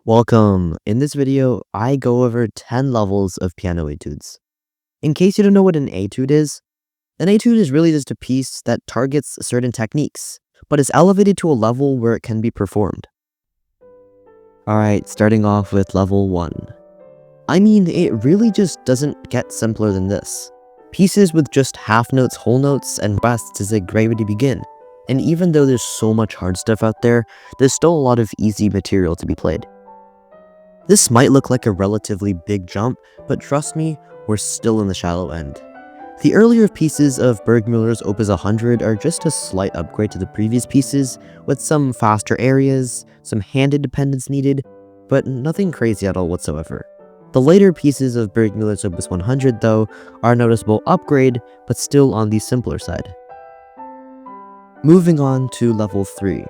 Welcome! In this video, I go over 10 levels of piano etudes. In case you don't know what an etude is really just a piece that targets certain techniques, but is elevated to a level where it can be performed. Alright, starting off with level 1. I mean, it really just doesn't get simpler than this. Pieces with just half notes, whole notes, and rests is a great way to begin. And even though there's so much hard stuff out there, there's still a lot of easy material to be played. This might look like a relatively big jump, but trust me, we're still in the shallow end. The earlier pieces of Burgmüller's Opus 100 are just a slight upgrade to the previous pieces, with some faster areas, some hand independence needed, but nothing crazy at all whatsoever. The later pieces of Burgmüller's Opus 100, though, are a noticeable upgrade, but still on the simpler side. Moving on to level 3.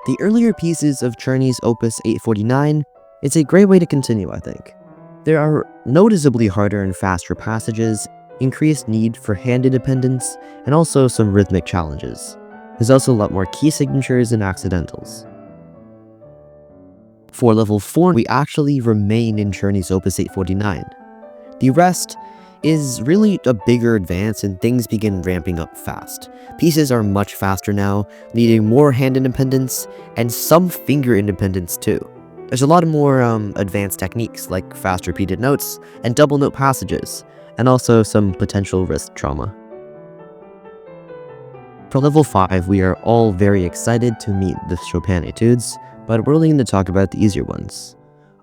The earlier pieces of Czerny's Opus 849 it's a great way to continue, I think. There are noticeably harder and faster passages, increased need for hand independence, and also some rhythmic challenges. There's also a lot more key signatures and accidentals. For level 4, we actually remain in Czerny's Opus 849. The rest is really a bigger advance and things begin ramping up fast. Pieces are much faster now, needing more hand independence and some finger independence too. There's a lot more advanced techniques like fast repeated notes and double note passages, and also some potential wrist trauma. For level 5, we are all very excited to meet the Chopin Etudes, but we're only going to talk about the easier ones.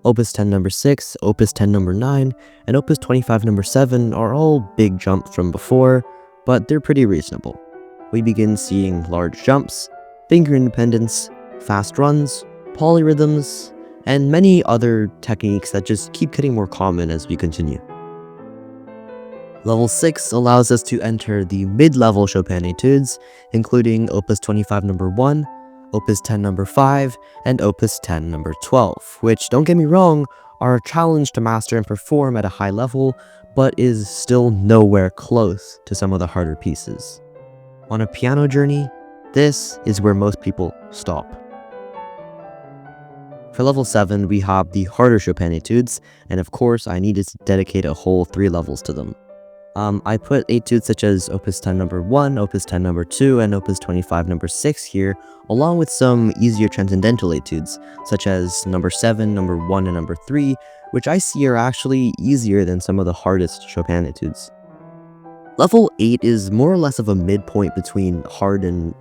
Opus 10 number 6, Opus 10 number 9, and Opus 25 number 7 are all big jumps from before, but they're pretty reasonable. We begin seeing large jumps, finger independence, fast runs, polyrhythms, and many other techniques that just keep getting more common as we continue. Level 6 allows us to enter the mid-level Chopin Etudes, including Opus 25 number 1, Opus 10 number 5, and Opus 10 number 12, which, don't get me wrong, are a challenge to master and perform at a high level, but is still nowhere close to some of the harder pieces. On a piano journey, this is where most people stop. For level 7, we have the harder Chopin Etudes, and of course, I needed to dedicate a whole 3 levels to them. I put etudes such as Opus 10 number 1, Opus 10 number 2, and Opus 25 number 6 here, along with some easier transcendental etudes, such as number 7, number 1, and number 3, which I see are actually easier than some of the hardest Chopin etudes. Level 8 is more or less of a midpoint between hard and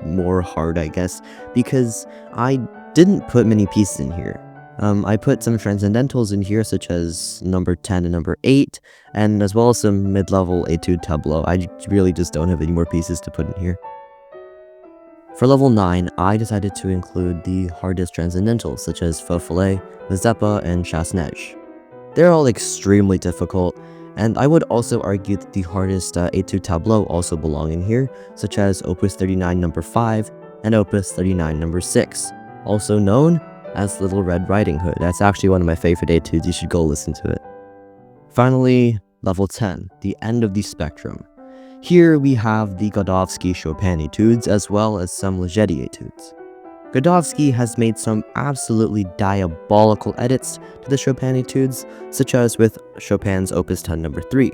more hard, I guess, because I didn't put many pieces in here. I put some transcendentals in here, such as number 10 and number 8, and as well as some mid-level etude tableau. I really just don't have any more pieces to put in here. For level 9, I decided to include the hardest transcendentals, such as Faux-Follet, Mazeppa, and Chasse-Neige. They're all extremely difficult, and I would also argue that the hardest etude tableau also belong in here, such as Opus 39 number 5 and Opus 39 number 6. Also known as Little Red Riding Hood. That's actually one of my favorite etudes, you should go listen to it. Finally, level 10, the end of the spectrum. Here we have the Godowsky Chopin etudes as well as some Ligeti etudes. Godowsky has made some absolutely diabolical edits to the Chopin etudes, such as with Chopin's Opus 10 number 3,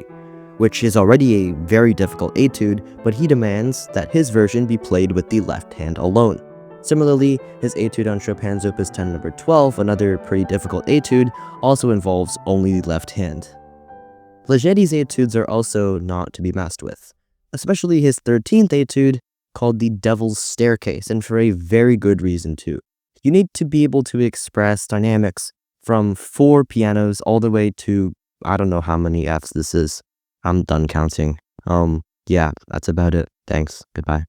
which is already a very difficult etude, but he demands that his version be played with the left hand alone. Similarly, his etude on Chopin's Opus 10 number 12, another pretty difficult etude, also involves only the left hand. Ligeti's etudes are also not to be messed with, especially his 13th etude, called the Devil's Staircase, and for a very good reason too. You need to be able to express dynamics from 4 pianos all the way to, I don't know how many Fs this is. I'm done counting. Yeah, that's about it. Thanks. Goodbye.